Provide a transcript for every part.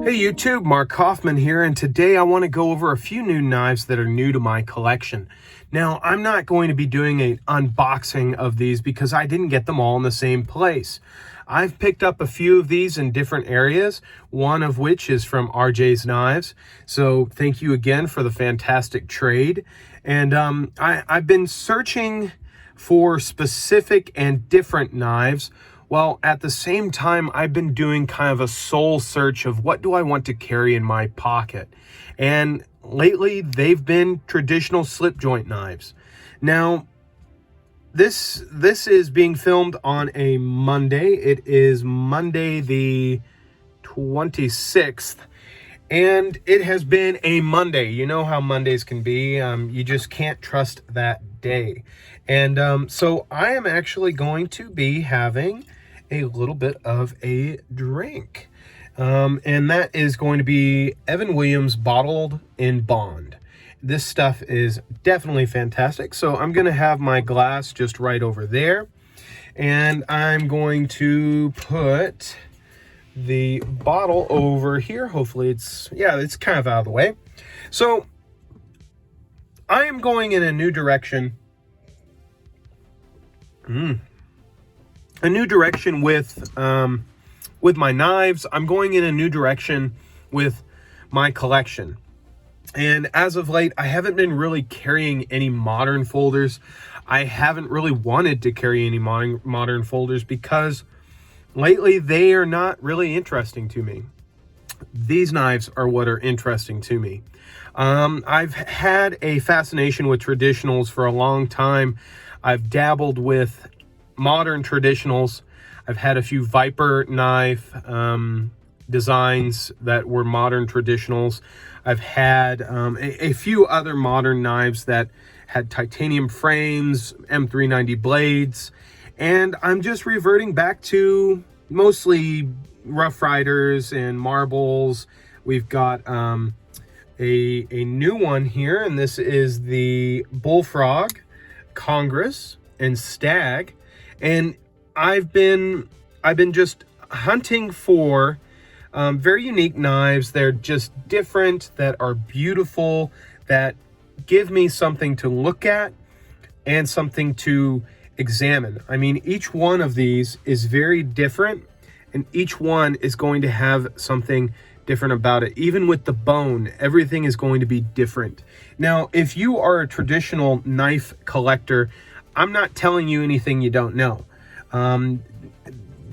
Hey YouTube, Mark Kaufman here, and today I want to go over a few new knives that are new to my collection. Now, I'm not going to be doing an unboxing of these because I didn't get them all in the same place. I've picked up a few of these in different areas, one of which is from RJ's Knives. So thank you again for the fantastic trade. And I've been searching for specific and different knives. Well, at the same time, I've been doing kind of a soul search of what do I want to carry in my pocket. And lately, they've been traditional slip joint knives. Now, this is being filmed on a Monday. It is Monday the 26th. And it has been a Monday. You know how Mondays can be. You just can't trust that day. And so I am actually going to be having a little bit of a drink. And that is going to be Evan Williams Bottled in Bond. This stuff is definitely fantastic. So I'm going to have my glass just right over there. And I'm going to put the bottle over here. Hopefully it's kind of out of the way. So I am going in a new direction. A new direction with my knives. I'm going in a new direction with my collection. And as of late, I haven't been really carrying any modern folders. I haven't really wanted to carry any modern folders because lately they are not really interesting to me. These knives are what are interesting to me. I've had a fascination with traditionals for a long time. I've dabbled with modern traditionals. I've had a few Viper knife designs that were modern traditionals. I've had a few other modern knives that had titanium frames, M390 blades, and I'm just reverting back to mostly Roughriders and marbles. We've got a new one here, and this is the Bullfrog, Congress, and Stag. And I've been just hunting for very unique knives. They're just different, that are beautiful, that give me something to look at and something to examine. I mean, each one of these is very different, and each one is going to have something different about it. Even with the bone, everything is going to be different. Now, if you are a traditional knife collector, I'm not telling you anything you don't know.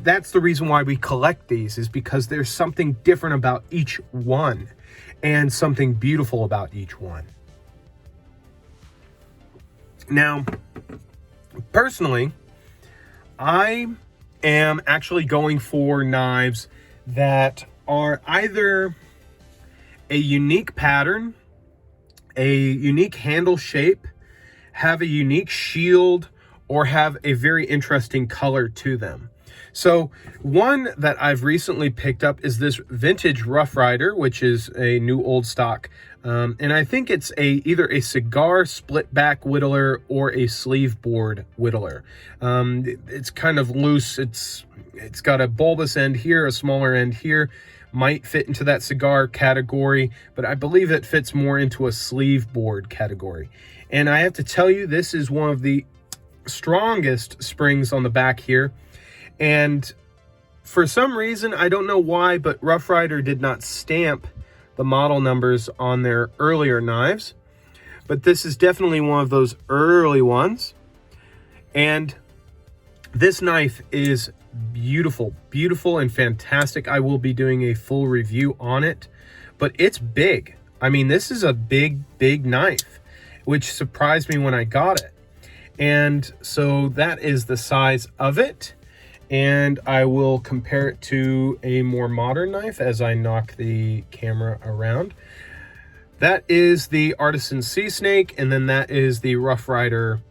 That's the reason why we collect these, is because there's something different about each one and something beautiful about each one. Now, personally, I am actually going for knives that are either a unique pattern, a unique handle shape, have a unique shield, or have a very interesting color to them. So one that I've recently picked up is this vintage Roughrider, which is a new old stock. And I think it's either a cigar split back whittler or a sleeve board whittler. It's kind of loose. It's got a bulbous end here, a smaller end here. Might fit into that cigar category, but I believe it fits more into a sleeve board category. And I have to tell you, this is one of the strongest springs on the back here. And for some reason, I don't know why, but Roughrider did not stamp the model numbers on their earlier knives. But this is definitely one of those early ones. And this knife is beautiful, beautiful and fantastic. I will be doing a full review on it, but it's big. I mean, this is a big, big knife, which surprised me when I got it. And so that is the size of it. And I will compare it to a more modern knife as I knock the camera around. That is the Artisan Sea Snake, and then that is the Roughrider.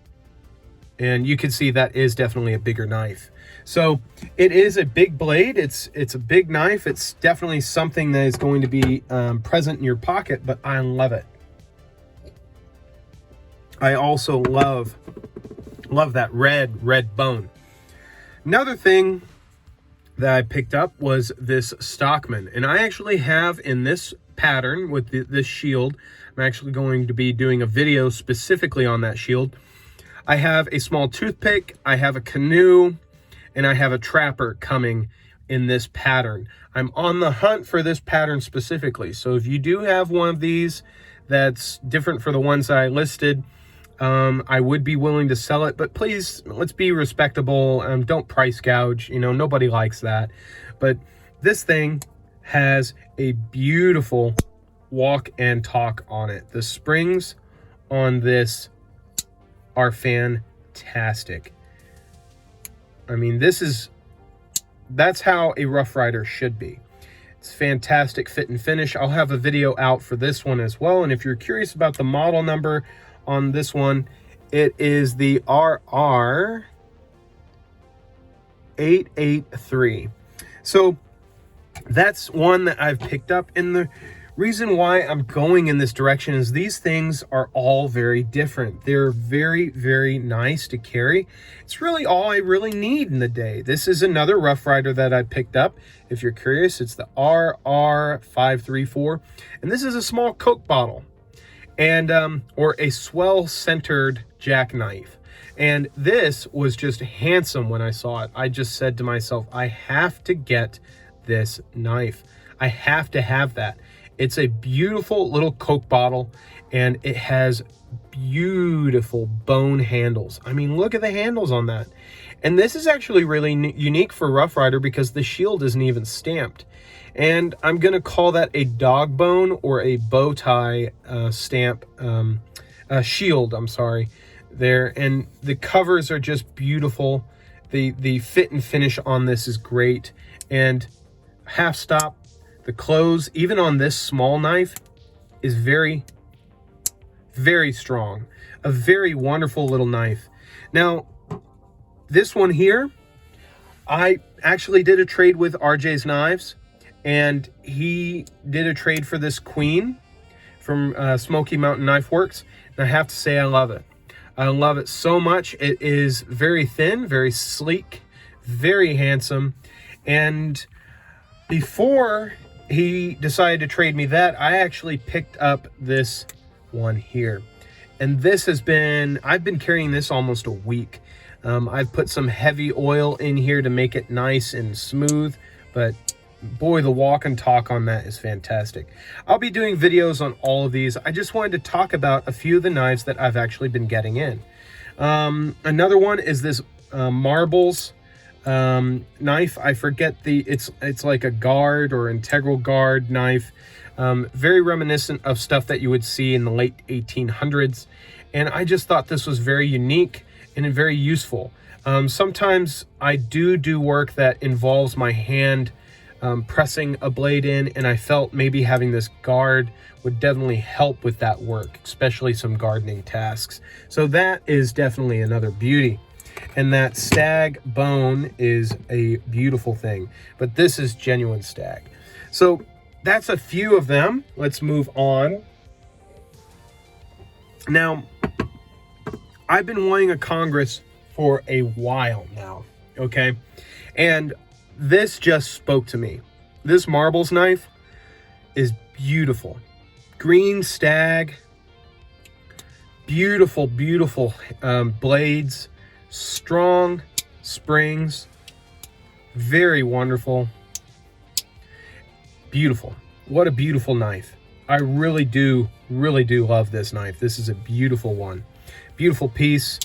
And you can see that is definitely a bigger knife. So it is a big blade. It's a big knife. It's definitely something that is going to be present in your pocket, but I love it. I also love that red bone. Another thing that I picked up was this Stockman. And I actually have in this pattern with this shield, I'm actually going to be doing a video specifically on that shield. I have a small toothpick, I have a canoe, and I have a trapper coming in this pattern. I'm on the hunt for this pattern specifically. So if you do have one of these that's different for the ones that I listed, I would be willing to sell it, but please, let's be respectable. Don't price gouge. You know, nobody likes that. But this thing has a beautiful walk and talk on it. The springs on this are fantastic. I mean, that's how a Roughrider should be. It's fantastic fit and finish. I'll have a video out for this one as well. And if you're curious about the model number on this one, it is the RR883. So that's one that I've picked up, and the reason why I'm going in this direction is these things are all very different. They're very, very nice to carry. It's really all I really need in the day. This is another Roughrider that I picked up. If you're curious, it's the RR534, and this is a small Coke bottle, and or a swell-centered jackknife. And this was just handsome when I saw it. I just said to myself, I have to get this knife. I have to have that. It's a beautiful little Coke bottle, and it has beautiful bone handles. I mean, look at the handles on that. And this is actually really unique for Roughrider because the shield isn't even stamped. And I'm going to call that a dog bone or a bow tie stamp, shield, I'm sorry, there. And the covers are just beautiful. The fit and finish on this is great. And half stop, the close, even on this small knife, is very, very strong. A very wonderful little knife. Now, this one here, I actually did a trade with RJ's Knives, and he did a trade for this Queen from Smoky Mountain Knife Works, and I have to say I love it. I love it so much. It is very thin, very sleek, very handsome, and before he decided to trade me that, I actually picked up this one here. And this has been, I've been carrying this almost a week. I've put some heavy oil in here to make it nice and smooth, but boy, the walk and talk on that is fantastic. I'll be doing videos on all of these. I just wanted to talk about a few of the knives that I've actually been getting in. Another one is this Marbles knife. I forget it's like a guard or integral guard knife. Very reminiscent of stuff that you would see in the late 1800s. And I just thought this was very unique and very useful. Sometimes I do work that involves my hand pressing a blade in, and I felt maybe having this guard would definitely help with that work, especially some gardening tasks. So that is definitely another beauty. And that Stag bone is a beautiful thing, but this is genuine Stag. So that's a few of them. Let's move on. Now, I've been wanting a Congress for a while now, okay? And this just spoke to me. This Marbles knife is beautiful. Green Stag, beautiful, beautiful blades, strong springs, very wonderful, beautiful. What a beautiful knife. I really do love this knife. This is a beautiful one, beautiful piece,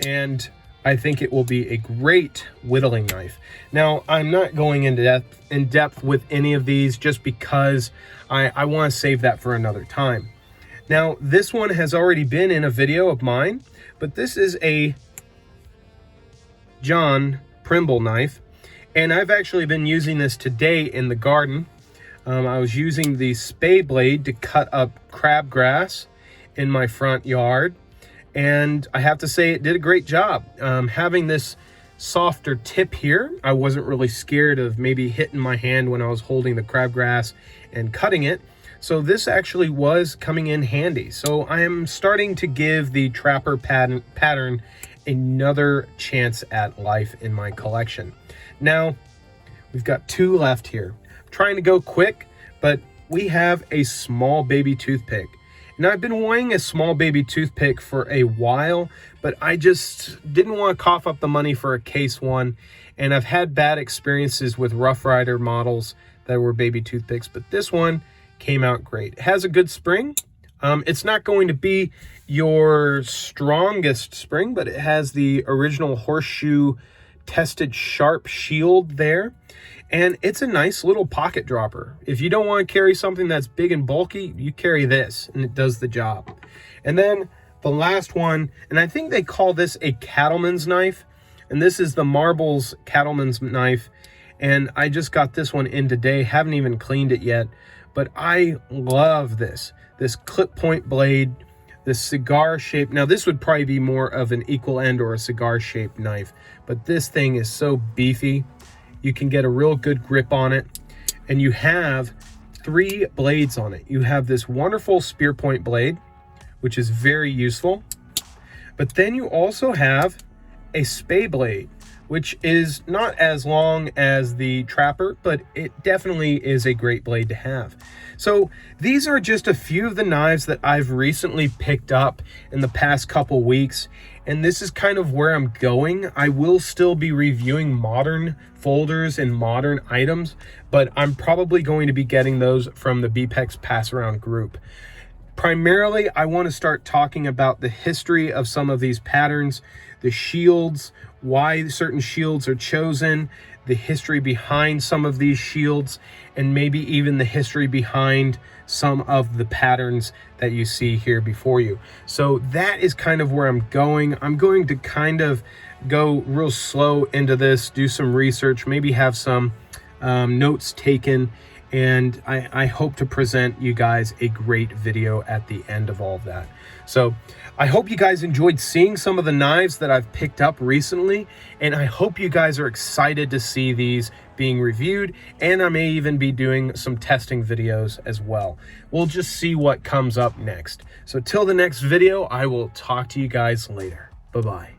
and I think it will be a great whittling knife. Now, I'm not going in depth with any of these just because I want to save that for another time. Now, this one has already been in a video of mine, but this is a John Primble knife, and I've actually been using this today in the garden. I was using the spade blade to cut up crabgrass in my front yard, and I have to say it did a great job. Having this softer tip here, I wasn't really scared of maybe hitting my hand when I was holding the crabgrass and cutting it. So this actually was coming in handy. So I am starting to give the Trapper pattern another chance at life in my collection. Now, We've got 2 left here. I'm trying to go quick, but we have a small baby toothpick. Now, I've been wanting a small baby toothpick for a while, but I just didn't want to cough up the money for a case one. And I've had bad experiences with Roughrider models that were baby toothpicks, but this one came out great. It has a good spring. It's not going to be your strongest spring, but it has the original horseshoe tested sharp shield there. And it's a nice little pocket dropper. If you don't want to carry something that's big and bulky, you carry this and it does the job. And then the last one, and I think they call this a Cattleman's knife. And this is the Marbles Cattleman's knife. And I just got this one in today. Haven't even cleaned it yet. But I love this clip point blade, this cigar shape. Now this would probably be more of an equal end or a cigar shaped knife. But this thing is so beefy. You can get a real good grip on it. And you have 3 blades on it. You have this wonderful spear point blade, which is very useful. But then you also have a spay blade, which is not as long as the Trapper, but it definitely is a great blade to have. So these are just a few of the knives that I've recently picked up in the past couple weeks, and this is kind of where I'm going. I will still be reviewing modern folders and modern items, but I'm probably going to be getting those from the BPEX Pass Around group. Primarily, I want to start talking about the history of some of these patterns, the shields, why certain shields are chosen, the history behind some of these shields, and maybe even the history behind some of the patterns that you see here before you. So that is kind of where I'm going. I'm going to kind of go real slow into this, do some research, maybe have some notes taken, and I hope to present you guys a great video at the end of all of that. So I hope you guys enjoyed seeing some of the knives that I've picked up recently, and I hope you guys are excited to see these being reviewed, and I may even be doing some testing videos as well. We'll just see what comes up next. So till the next video, I will talk to you guys later. Bye-bye.